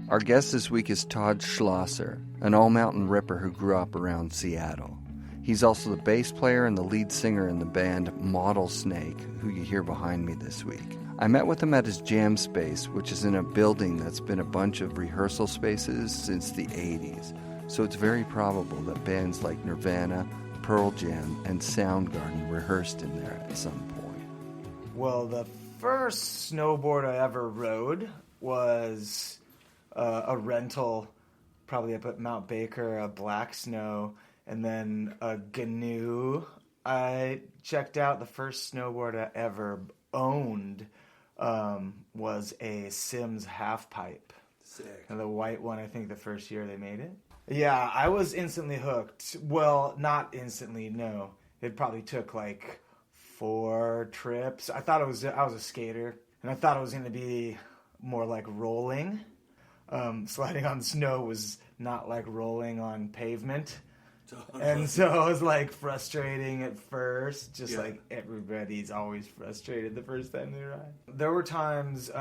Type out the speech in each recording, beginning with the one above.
Our guest this week is Todd Schlosser, an all-mountain ripper who grew up around Seattle. He's also the bass player and the lead singer in the band Model Snake, who you hear behind me this week. I met with him at his jam space, which is in a building that's been a bunch of rehearsal spaces since the 80s. So it's very probable that bands like Nirvana, Pearl Jam, and Soundgarden rehearsed in there at some point. Well, the first snowboard I ever rode was a rental, probably up at Mount Baker, a Black Snow, and then a GNU. I checked out. The first snowboard I ever owned was a Sims half pipe. Sick. And the white one, I think the first year they made it. Yeah, I was instantly hooked. Well, not instantly, no. It probably took like 4 trips. I was a skater, and I thought it was going to be more like rolling. Sliding on snow was not like rolling on pavement. And so it was like frustrating at first, just like everybody's always frustrated the first time they ride. There were times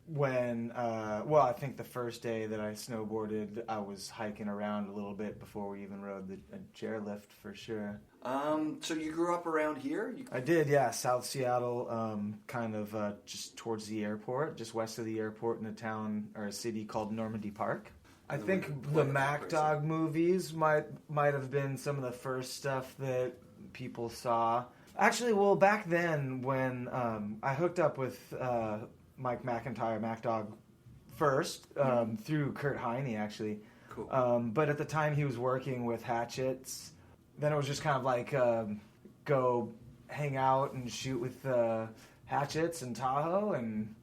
when, I think the first day that I snowboarded, I was hiking around a little bit before we even rode the chairlift for sure. So you grew up around here? I did, yeah. South Seattle, kind of just towards the airport, just west of the airport in a town or a city called Normandy Park. I think the Mac Dog movies might have been some of the first stuff that people saw. Actually, well, back then when I hooked up with Mike McIntyre, Mac Dog, first through Kurt Heine, actually. Cool. But at the time he was working with Hatchets. Then it was just kind of like go hang out and shoot with Hatchets and Tahoe and...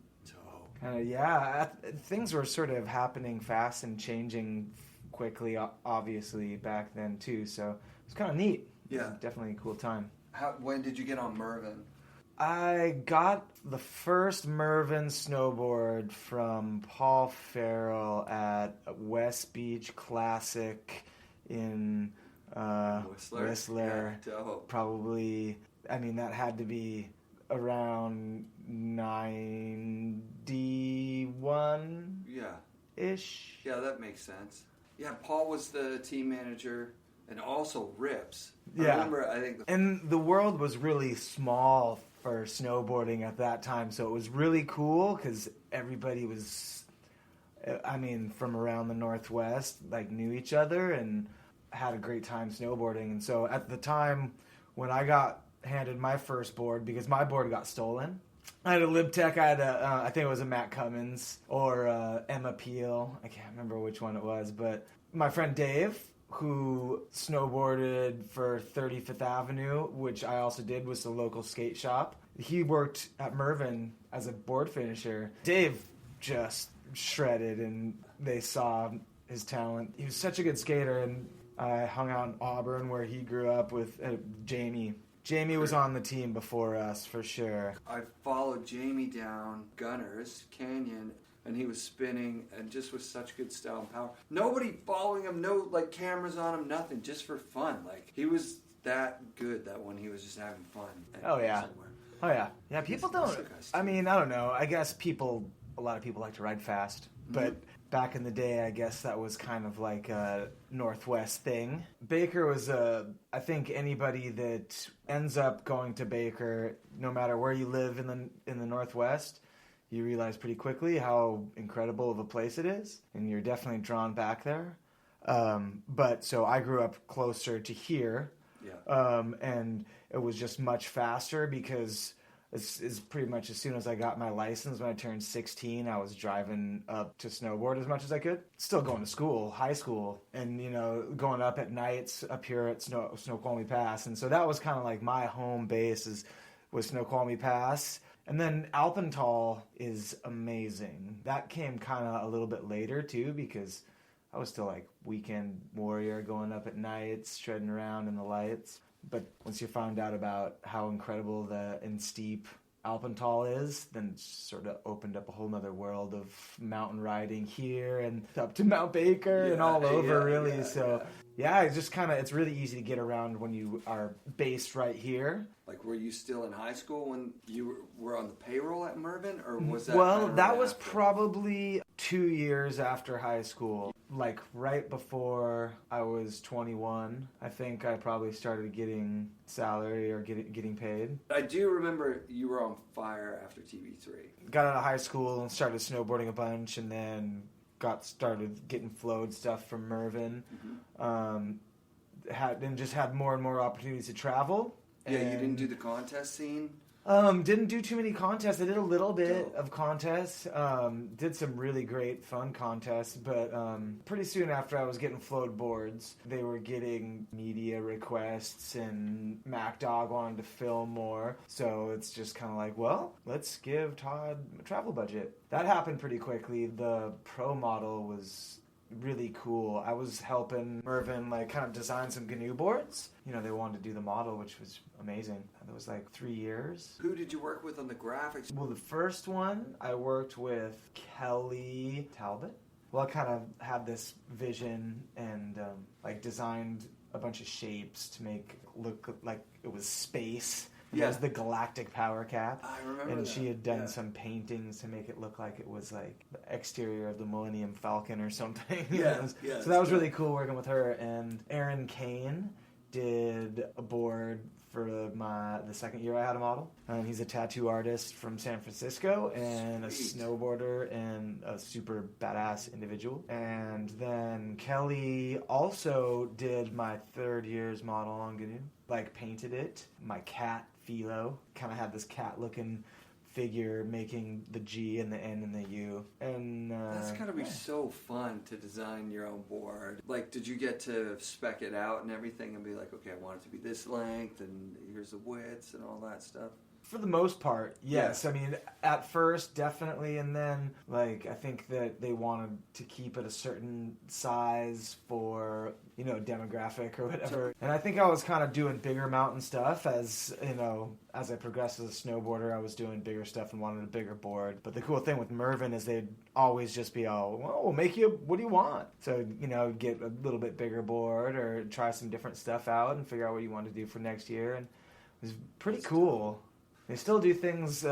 Kind of, things were sort of happening fast and changing quickly, obviously, back then, too. So it was kind of neat. Yeah. Definitely a cool time. When did you get on Mervyn? I got the first Mervyn snowboard from Paul Farrell at West Beach Classic in Whistler. Yeah, dope. Probably, that had to be around 91 ish. Yeah, that makes sense. Yeah, Paul was the team manager and also rips. Yeah. I remember, I think... And the world was really small for snowboarding at that time, so it was really cool because everybody was, from around the Northwest, knew each other and had a great time snowboarding. And so at the time when I got handed my first board, because my board got stolen, I had a Libtech. I had I think it was a Matt Cummins or Emma Peel. I can't remember which one it was, but my friend Dave, who snowboarded for 35th Avenue, which I also did, was the local skate shop. He worked at Mervyn as a board finisher. Dave just shredded, and they saw his talent. He was such a good skater, and I hung out in Auburn, where he grew up, with Jamie. Jamie was on the team before us, for sure. I followed Jamie down Gunners Canyon, and he was spinning, and just with such good style and power. Nobody following him, no cameras on him, nothing, just for fun. He was that good that when he was just having fun. Oh yeah. Yeah, people don't. I don't know. I guess a lot of people like to ride fast, but back in the day, I guess that was kind of like a Northwest thing. Baker was I think anybody that ends up going to Baker, no matter where you live in the Northwest, you realize pretty quickly how incredible of a place it is, and you're definitely drawn back there. But so I grew up closer to here, and it was just much faster because it's pretty much as soon as I got my license, when I turned 16, I was driving up to snowboard as much as I could. Still going to school, high school, and going up at nights up here at Snoqualmie Pass. And so that was kind of like my home base was Snoqualmie Pass. And then Alpental is amazing. That came kind of a little bit later too, because I was still weekend warrior, going up at nights, shredding around in the lights. But once you found out about how incredible and steep Alpental is, then sort of opened up a whole nother world of mountain riding here and up to Mount Baker and all over, really. Yeah, it's just kind of, it's really easy to get around when you are based right here. Like, were you still in high school when you were on the payroll at Mervyn, or was that? Well, kind of that right was after? probably 2 years after high school. Like, right before I was 21, I think I probably started getting salary or getting paid. I do remember you were on fire after TV3. Got out of high school and started snowboarding a bunch, and then got started getting flowed stuff from Mervyn. Had more and more opportunities to travel. Yeah, you didn't do the contest scene? Didn't do too many contests. I did a little bit of contests. Did some really great fun contests, but pretty soon after I was getting flowed boards, they were getting media requests, and MacDog wanted to film more. So it's just kind of like, well, let's give Todd a travel budget. That happened pretty quickly. The pro model was really cool. I was helping Mervyn kind of design some GNU boards. They wanted to do the model, which was amazing. That was 3 years. Who did you work with on the graphics? Well, the first one I worked with Kelly Talbot. Well, I kind of had this vision and designed a bunch of shapes to make it look like it was space. It was the galactic power cap. I remember and that. she had done some paintings to make it look like it was the exterior of the Millennium Falcon or something. So that was really cool working with her. And Aaron Kane did a board for the second year I had a model. He's a tattoo artist from San Francisco and a snowboarder and a super badass individual. And then Kelly also did my third year's model on GNU. Painted it. My cat, Philo, kind of had this cat-looking figure making the G and the N and the U. And that's gotta be so fun to design your own board. Did you get to spec it out and everything and be like, okay, I want it to be this length and here's the widths and all that stuff? For the most part, yes. Yeah. I mean, at first, definitely, and then, I think that they wanted to keep it a certain size for, demographic or whatever. And I think I was kind of doing bigger mountain stuff as I progressed as a snowboarder, I was doing bigger stuff and wanted a bigger board. But the cool thing with Mervyn is they'd always just be we'll make you, what do you want? So, get a little bit bigger board or try some different stuff out and figure out what you want to do for next year. And it was pretty cool. They still do things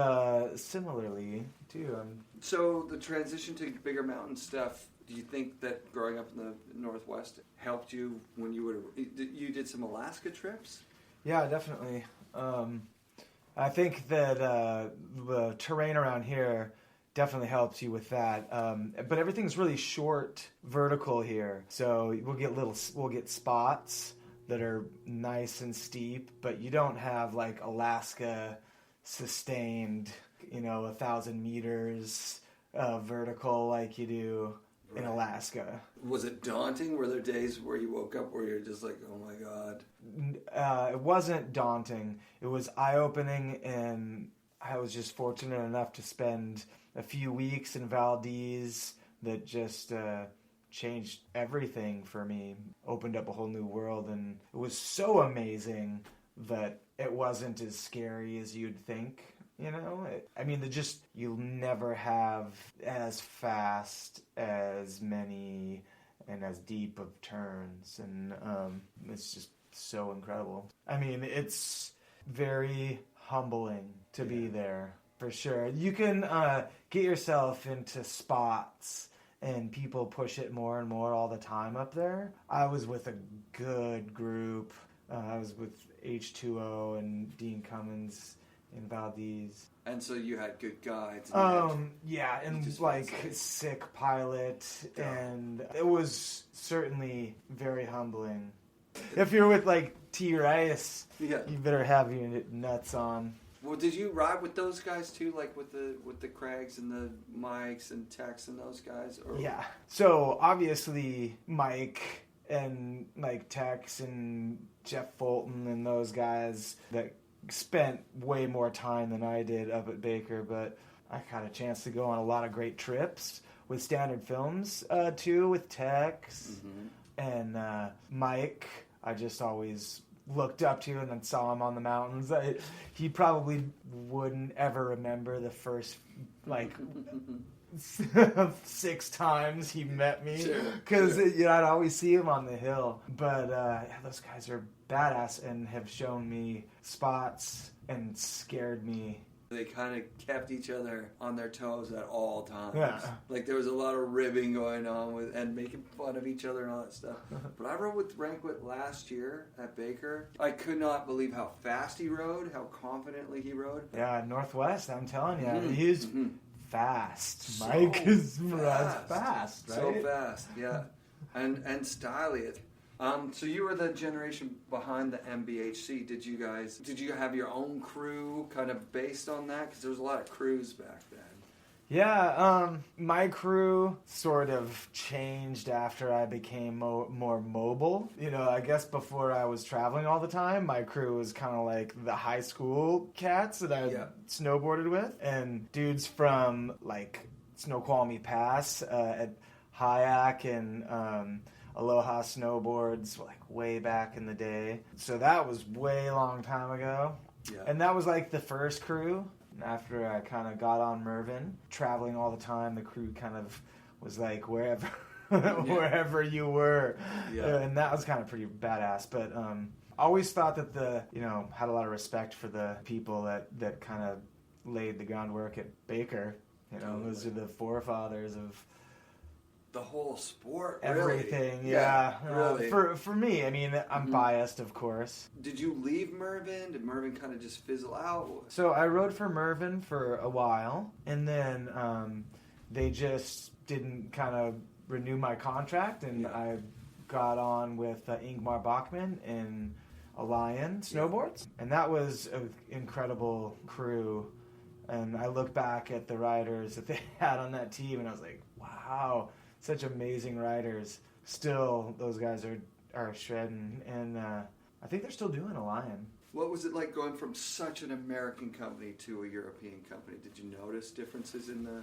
similarly, too. So the transition to bigger mountain stuff, do you think that growing up in the Northwest helped you when you did some Alaska trips? Yeah, definitely. I think that the terrain around here definitely helps you with that. But everything's really short vertical here. So we'll get spots that are nice and steep, but you don't have Alaska sustained, 1,000 meters vertical like you do in Alaska. Was it daunting? Were there days where you woke up where you're just like, oh my God? It wasn't daunting. It was eye-opening, and I was just fortunate enough to spend a few weeks in Valdez that just changed everything for me, opened up a whole new world, and it was so amazing that it wasn't as scary as you'd think, you'll never have as fast, as many, and as deep of turns, and it's just so incredible. It's very humbling to be there, for sure. You can get yourself into spots, and people push it more and more all the time up there. I was with a good group. I was with H2O and Dean Cummins in Valdez. And so you had good guides. Sick pilot, and it was certainly very humbling. If you're with T. Rice, you better have your nuts on. Well, did you ride with those guys too, with the Craigs and the Mikes and Tex and those guys? Or? Yeah. So obviously Mike and Tex and Jeff Fulton and those guys that spent way more time than I did up at Baker, but I got a chance to go on a lot of great trips with Standard Films too, with Tex and Mike. I just always looked up to and then saw him on the mountains. He probably wouldn't ever remember the first, like, 6 times he met me, because I'd always see him on the hill. But those guys are badass and have shown me spots and scared me. They kind of kept each other on their toes at all times. Yeah. Like, there was a lot of ribbing going on and making fun of each other and all that stuff. But I rode with Rankwit last year at Baker. I could not believe how fast he rode, how confidently he rode. Yeah, Northwest, I'm telling you. He's fast. So Mike is fast, right? So fast, yeah. And stylish. So you were the generation behind the MBHC. Did you have your own crew kind of based on that? Because there was a lot of crews back then. Yeah, my crew sort of changed after I became more mobile. I guess before I was traveling all the time, my crew was kind of like the high school cats that I snowboarded with. And dudes from, like, Snoqualmie Pass at Hyack and Aloha Snowboards, like, way back in the day. So that was way long time ago. Yeah. And that was, like, the first crew. After I kind of got on Mervyn, traveling all the time, the crew kind of was like wherever wherever you were. Yeah. And that was kind of pretty badass. But always thought that had a lot of respect for the people that kind of laid the groundwork at Baker. Those are the forefathers of the whole sport, everything. Really? Yeah. Really. For me, I mean, I'm biased, of course. Did you leave Mervyn? Did Mervyn kind of just fizzle out? So I rode for Mervyn for a while, and then they just didn't kind of renew my contract, and I got on with Ingmar Bachmann in Lion Snowboards, and that was an incredible crew. And I look back at the riders that they had on that team, and I was like, wow. Such amazing riders. Still, those guys are shredding, and I think they're still doing a Lion. What was it like going from such an American company to a European company? Did you notice differences in the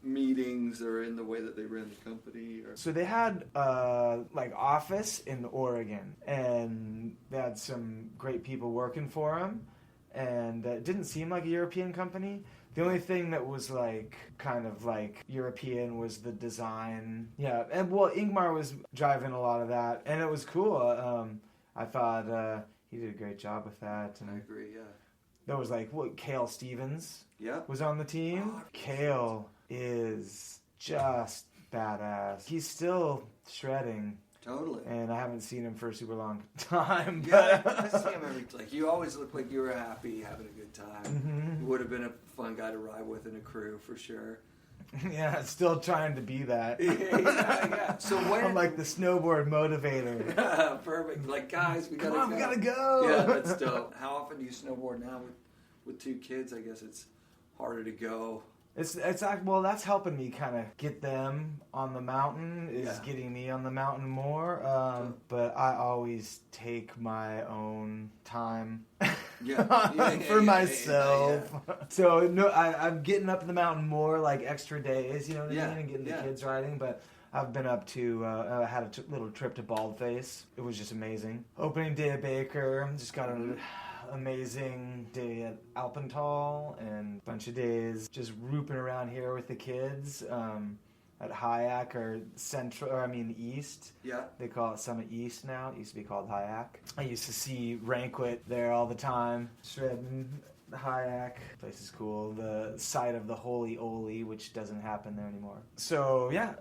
meetings or in the way that they ran the company? Or? So they had office in Oregon, and they had some great people working for them, and it didn't seem like a European company. The only thing that was kind of European was the design. Yeah, and Ingmar was driving a lot of that, and it was cool. I thought he did a great job with that. And I agree, yeah. There was Cale Stevens was on the team. Oh, Cale is just badass. He's still shredding. Totally. And I haven't seen him for a super long time. Yeah, I see him you always look like you were happy, having a good time. Mm-hmm. Would have been a fun guy to ride with in a crew, for sure. Yeah, still trying to be that. Yeah. So I'm like the snowboard motivator. Perfect. Guys, we gotta go. We gotta go. Yeah, that's dope. How often do you snowboard now with 2 kids? I guess it's harder to go. It's that's helping me kind of get them on the mountain, getting me on the mountain more. But I always take my own time for myself. Yeah. So no, I'm getting up the mountain more, extra days, you know what I mean, and getting the kids riding. But I've been up to, I had a little trip to Baldface. It was just amazing. Opening day at Baker, just got an amazing day at Alpental, and a bunch of days just rooping around here with the kids at Hyack or East. Yeah. They call it Summit East now. It used to be called Hyack. I used to see Rankwit there all the time, shredding Hyack. The place is cool. The site of the Holy Oli, which doesn't happen there anymore. So yeah,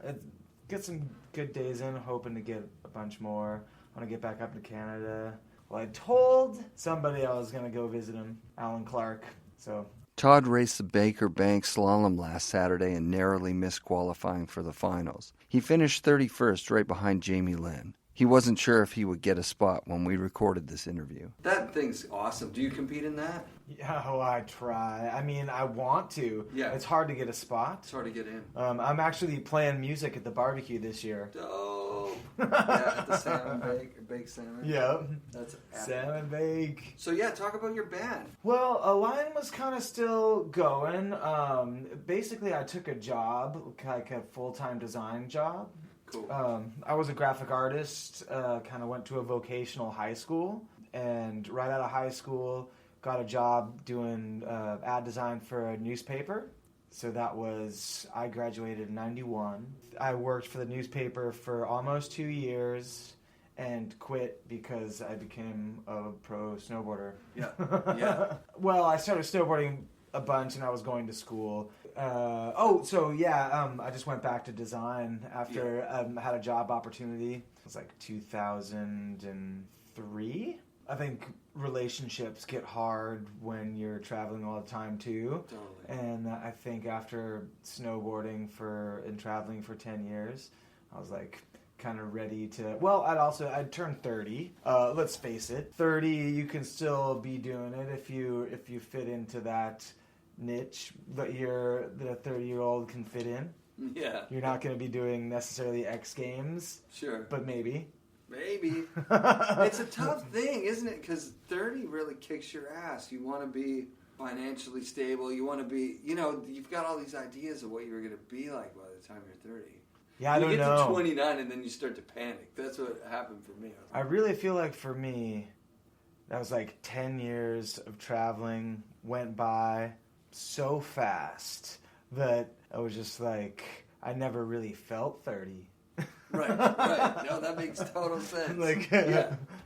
get some good days in, hoping to get a bunch more. I want to get back up to Canada. Well, I told somebody I was going to go visit him, Alan Clark. So Todd raced the Baker Bank Slalom last Saturday and narrowly missed qualifying for the finals. He finished 31st, right behind Jamie Lynn. He wasn't sure if he would get a spot when we recorded this interview. That thing's awesome. Do you compete in that? Yeah, I try. I mean, I want to. Yeah. It's hard to get a spot. It's hard to get in. I'm actually playing music at the barbecue this year. Dope. Yeah, at the Salmon Bake Salmon. Yeah. That's epic. Salmon Bake. So yeah, talk about your band. Well, Lion was kind of still going. Basically, I took a job, like a full-time design job. Cool. I was a graphic artist, kind of went to a vocational high school, and right out of high school, got a job doing ad design for a newspaper. So I graduated in 91. I worked for the newspaper for almost 2 years and quit because I became a pro snowboarder. Yeah. Well, I started snowboarding a bunch and I was going to school. I just went back to design after I had a job opportunity. It was like 2003. I think relationships get hard when you're traveling all the time too. Totally. And I think after snowboarding and traveling for 10 years, I was like kind of ready to, I'd turned 30. Let's face it, 30, you can still be doing it if you fit into that niche that the 30-year-old can fit in. Yeah. You're not going to be doing necessarily X Games. Sure. But maybe. It's a tough thing, isn't it? Because 30 really kicks your ass. You want to be financially stable. You want to be, you've got all these ideas of what you're going to be like by the time you're 30. Yeah, I don't know. You get to 29 and then you start to panic. That's what happened for me. I really feel like for me, that was like 10 years of traveling went by so fast that I was just like, I never really felt 30. Right. No, that makes total sense.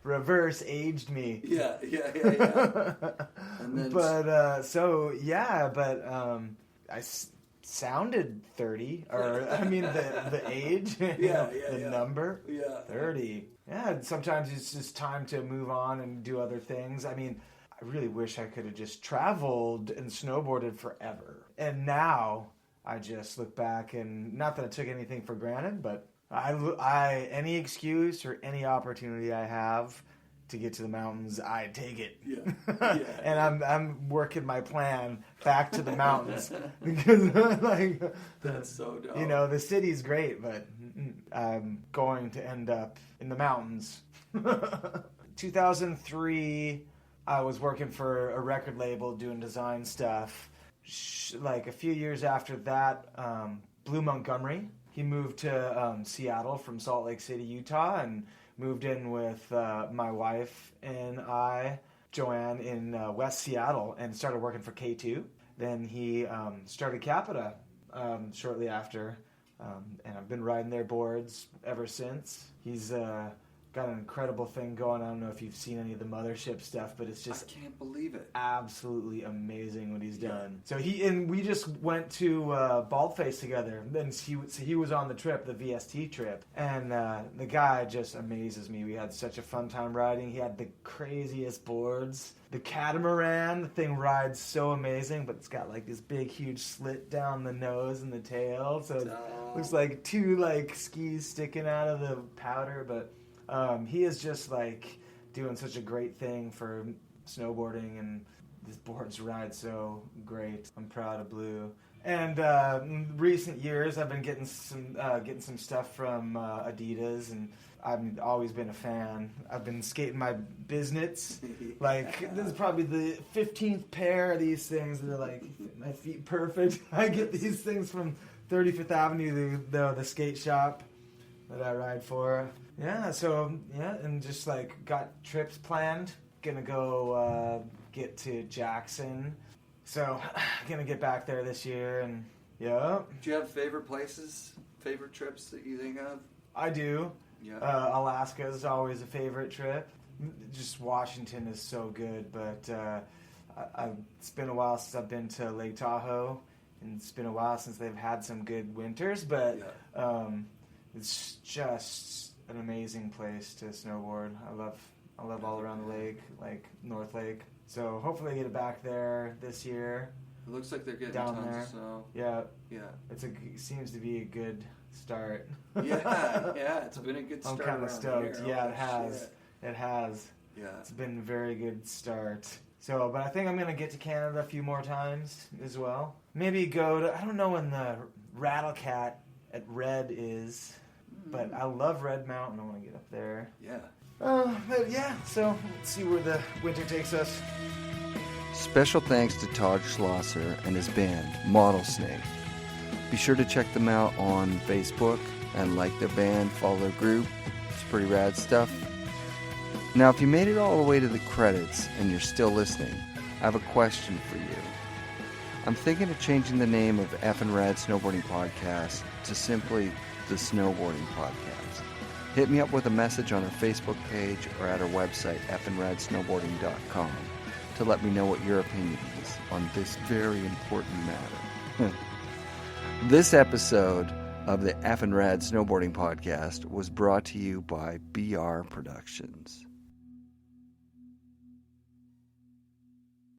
Reverse aged me. Yeah. And then, I sounded 30, or I mean the age, the number, 30. Yeah, sometimes it's just time to move on and do other things. I mean, I really wish I could have just traveled and snowboarded forever. And now I just look back, and not that I took anything for granted, but I any excuse or any opportunity I have to get to the mountains, I take it. Yeah. And I'm working my plan back to the mountains because that's so dope. The city's great, but I'm going to end up in the mountains. 2003, I was working for a record label doing design stuff. Like a few years after that, Blue Montgomery. He moved to Seattle from Salt Lake City, Utah, and moved in with my wife and I, Joanne, in West Seattle, and started working for K2. Then he started Capita shortly after, and I've been riding their boards ever since. He's got an incredible thing going. I don't know if you've seen any of the Mothership stuff, but it's just, I can't believe it. Absolutely amazing what he's done. So we just went to Baldface together. Then he was on the trip, the VST trip, and the guy just amazes me. We had such a fun time riding. He had the craziest boards. The catamaran, the thing rides so amazing, but it's got like this big, huge slit down the nose and the tail, so it looks like two skis sticking out of the powder, but. He is just doing such a great thing for snowboarding, and his boards ride so great. I'm proud of Blue. And in recent years, I've been getting some stuff from Adidas, and I've always been a fan. I've been skating my Biznits. This is probably the 15th pair of these things that are my feet perfect. I get these things from 35th Avenue, the skate shop that I ride for. Yeah, and just got trips planned. Gonna go get to Jackson. So, gonna get back there this year, and yeah. Do you have favorite places, favorite trips that you think of? I do. Yeah. Alaska is always a favorite trip. Just Washington is so good, but it's been a while since I've been to Lake Tahoe, and it's been a while since they've had some good winters, but it's just an amazing place to snowboard. I love all around the lake, like North Lake. So hopefully I get it back there this year. It looks like they're getting down tons there. of snow. Yeah. Yeah. Seems to be a good start. Yeah, it's been a good start. I'm kind of stoked. Here. Yeah, it has. Shit. It has. Yeah. It's been a very good start. So, but I think I'm going to get to Canada a few more times as well. Maybe go to, I don't know when the Rattlecat at Red is, but I love Red Mountain. I want to get up there. Yeah. But yeah, so let's see where the winter takes us. Special thanks to Todd Schlosser and his band, Model Snake. Be sure to check them out on Facebook and like their band, follow their group. It's pretty rad stuff. Now, if you made it all the way to the credits and you're still listening, I have a question for you. I'm thinking of changing the name of FNRad Snowboarding Podcast to simply the Snowboarding Podcast. Hit me up with a message on our Facebook page or at our website, FNRadSnowboarding.com, to let me know what your opinion is on this very important matter. This episode of the FNRad Snowboarding Podcast was brought to you by BR Productions.